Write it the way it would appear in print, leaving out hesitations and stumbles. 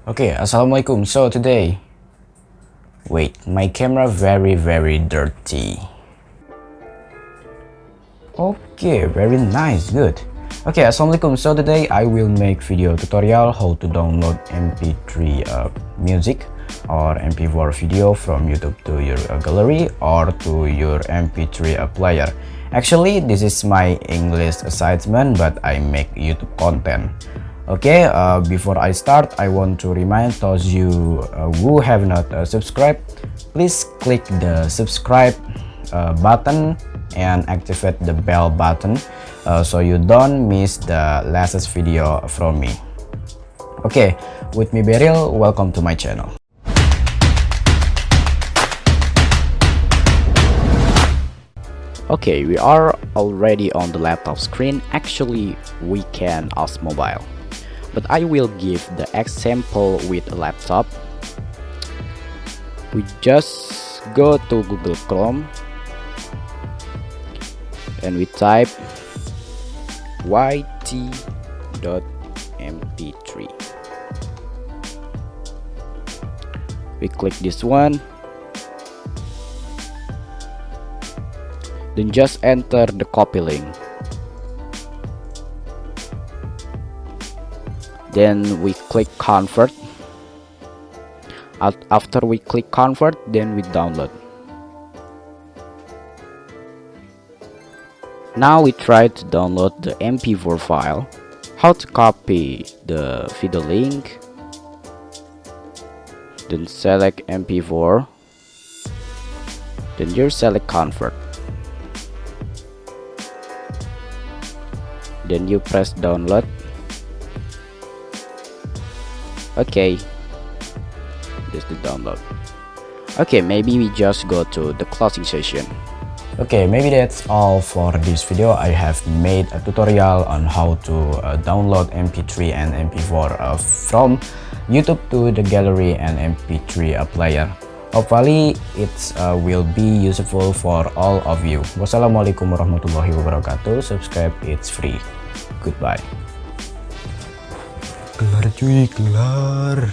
Okay, assalamualaikum. So today, wait, my camera very dirty. Okay, very nice, good. Okay, assalamualaikum. So today I will make video tutorial how to download MP3 music or MP4 video from YouTube to your gallery or to your MP3 player. Actually, this is my English assignment, but I make YouTube content. Okay, before I start, I want to remind those you who have not subscribed, please click the subscribe button and activate the bell button so you don't miss the latest video from me. Okay, with me Beryl, welcome to my channel. Okay, we are already on the laptop screen. Actually, we can use mobile, but I will give the example with a laptop. We just go to Google Chrome and we type yt.mp3. We click this one, then just enter the copy link. Then we click convert. After we click convert, then we download. Now we try to download the MP4 file. How to copy the video link? Then select MP4. Then you select convert. Then you press download. Okay, this is the download. Okay, maybe we just go to the closing session. Okay, maybe that's all for this video. I have made a tutorial on how to download MP3 and MP4 from YouTube to the gallery and MP3 player. Hopefully it will be useful for all of you. Wassalamualaikum warahmatullahi wabarakatuh. Subscribe, it's free. Goodbye. Kelar cuy, kelar.